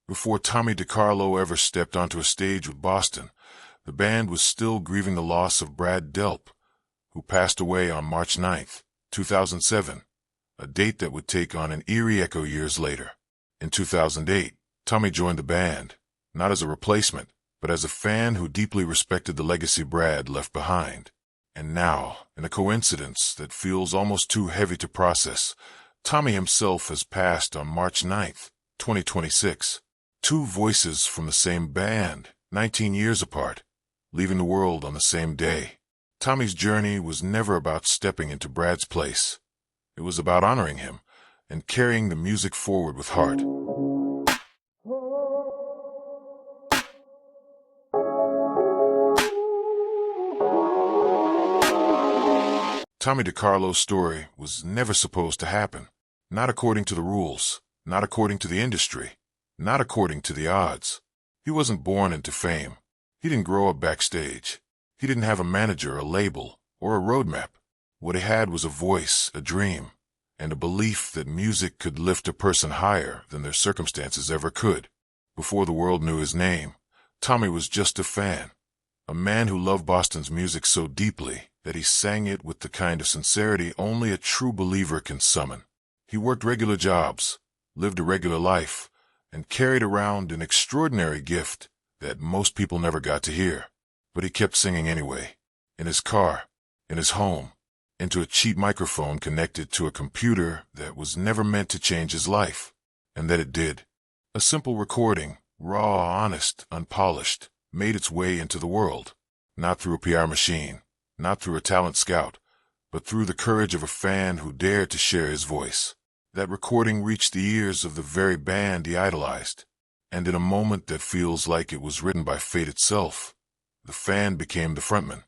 Before Tommy Decarlo ever stepped onto a stage with Boston, the band was still grieving the loss of Brad Delp, who passed away on March 9, 2007, a date that would take on an eerie echo years later. In 2008, Tommy joined the band, not as a replacement, but as a fan who deeply respected the legacy Brad left behind. And now, in a coincidence that feels almost too heavy to process, Tommy himself has passed on March 9, 2026. Two voices from the same band, 19 years apart, leaving the world on the same day. Tommy's journey was never about stepping into Brad's place. It was about honoring him and carrying the music forward with heart. Tommy Decarlo's story was never supposed to happen. Not according to the rules, not according to the industry, not according to the odds. He wasn't born into fame. He didn't grow up backstage. He didn't have a manager, a label, or a roadmap. What he had was a voice, a dream, and a belief that music could lift a person higher than their circumstances ever could. Before the world knew his name, Tommy was just a fan, a man who loved Boston's music so deeply that he sang it with the kind of sincerity only a true believer can summon. He worked regular jobs, lived a regular life, and carried around an extraordinary gift that most people never got to hear. But he kept singing anyway, in his car, in his home, into a cheap microphone connected to a computer that was never meant to change his life. And that it did. A simple recording, raw, honest, unpolished, made its way into the world. Not through a PR machine, not through a talent scout, but through the courage of a fan who dared to share his voice. That recording reached the ears of the very band he idolized, and in a moment that feels like it was written by fate itself, the fan became the frontman.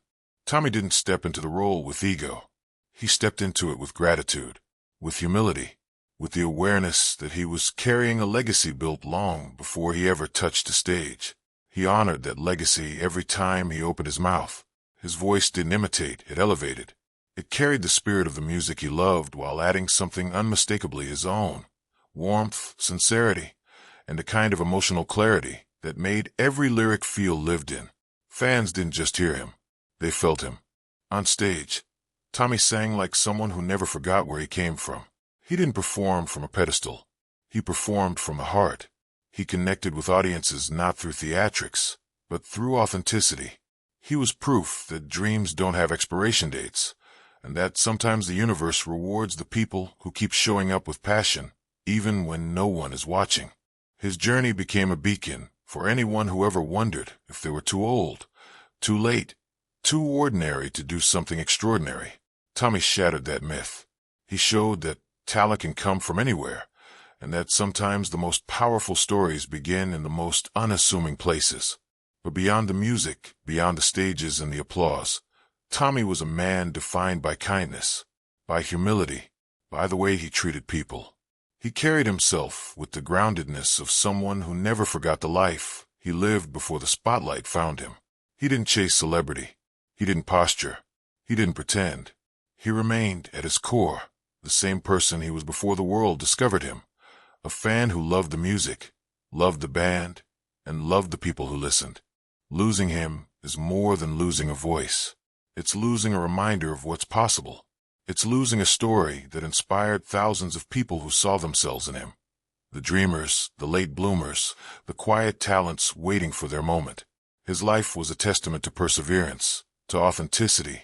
Tommy didn't step into the role with ego. He stepped into it with gratitude, with humility, with the awareness that he was carrying a legacy built long before he ever touched a stage. He honored that legacy every time he opened his mouth. His voice didn't imitate, it elevated. It carried the spirit of the music he loved while adding something unmistakably his own. Warmth, sincerity, and a kind of emotional clarity that made every lyric feel lived in. Fans didn't just hear him, they felt him. On stage, Tommy sang like someone who never forgot where he came from. He didn't perform from a pedestal. He performed from the heart. He connected with audiences not through theatrics, but through authenticity. He was proof that dreams don't have expiration dates, and that sometimes the universe rewards the people who keep showing up with passion, even when no one is watching. His journey became a beacon for anyone who ever wondered if they were too old, too late, too ordinary to do something extraordinary. Tommy shattered that myth. He showed that talent can come from anywhere, and that sometimes the most powerful stories begin in the most unassuming places. But beyond the music, beyond the stages and the applause, Tommy was a man defined by kindness, by humility, by the way he treated people. He carried himself with the groundedness of someone who never forgot the life he lived before the spotlight found him. He didn't chase celebrity. He didn't posture. He didn't pretend. He remained, at his core, the same person he was before the world discovered him, a fan who loved the music, loved the band, and loved the people who listened. Losing him is more than losing a voice. It's losing a reminder of what's possible. It's losing a story that inspired thousands of people who saw themselves in him. The dreamers, the late bloomers, the quiet talents waiting for their moment. His life was a testament to perseverance, to authenticity,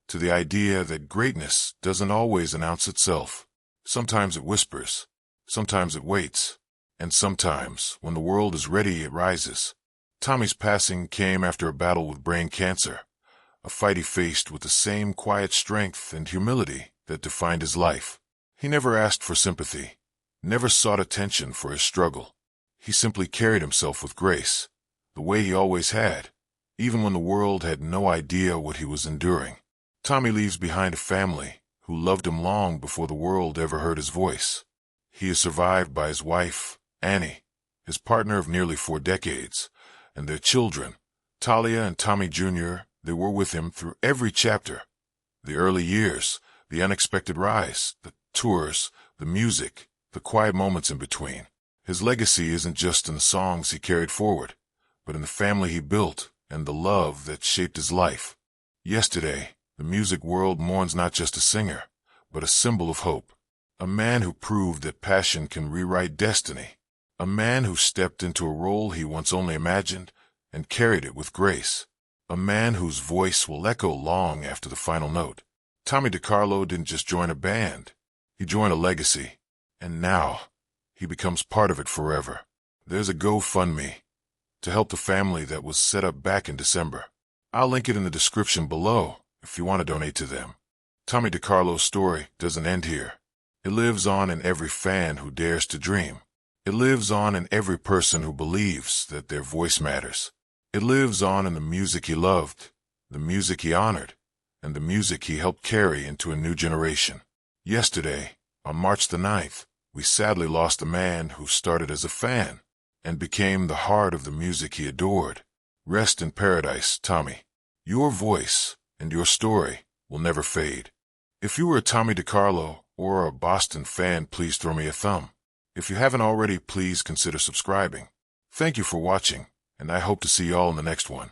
to the idea that greatness doesn't always announce itself. Sometimes it whispers, sometimes it waits, and sometimes, when the world is ready, it rises. Tommy's passing came after a battle with brain cancer, a fight he faced with the same quiet strength and humility that defined his life. He never asked for sympathy, never sought attention for his struggle. He simply carried himself with grace, the way he always had, even when the world had no idea what he was enduring. Tommy leaves behind a family who loved him long before the world ever heard his voice. He is survived by his wife, Annie, his partner of nearly 4 decades, and their children, Talia and Tommy Jr. They were with him through every chapter. The early years, the unexpected rise, the tours, the music, the quiet moments in between. His legacy isn't just in the songs he carried forward, but in the family he built and the love that shaped his life. Yesterday, the music world mourns not just a singer, but a symbol of hope. A man who proved that passion can rewrite destiny. A man who stepped into a role he once only imagined and carried it with grace. A man whose voice will echo long after the final note. Tommy Decarlo didn't just join a band. He joined a legacy. And now, he becomes part of it forever. There's a GoFundMe to help the family that was set up back in December. I'll link it in the description below if you want to donate to them. Tommy Decarlo's story doesn't end here. It lives on in every fan who dares to dream. It lives on in every person who believes that their voice matters. It lives on in the music he loved, the music he honored, and the music he helped carry into a new generation. Yesterday, on March the 9th, we sadly lost a man who started as a fan and became the heart of the music he adored. Rest in paradise, Tommy. Your voice and your story will never fade. If you were a Tommy Decarlo or a Boston fan, please throw me a thumb. If you haven't already, please consider subscribing. Thank you for watching, and I hope to see you all in the next one.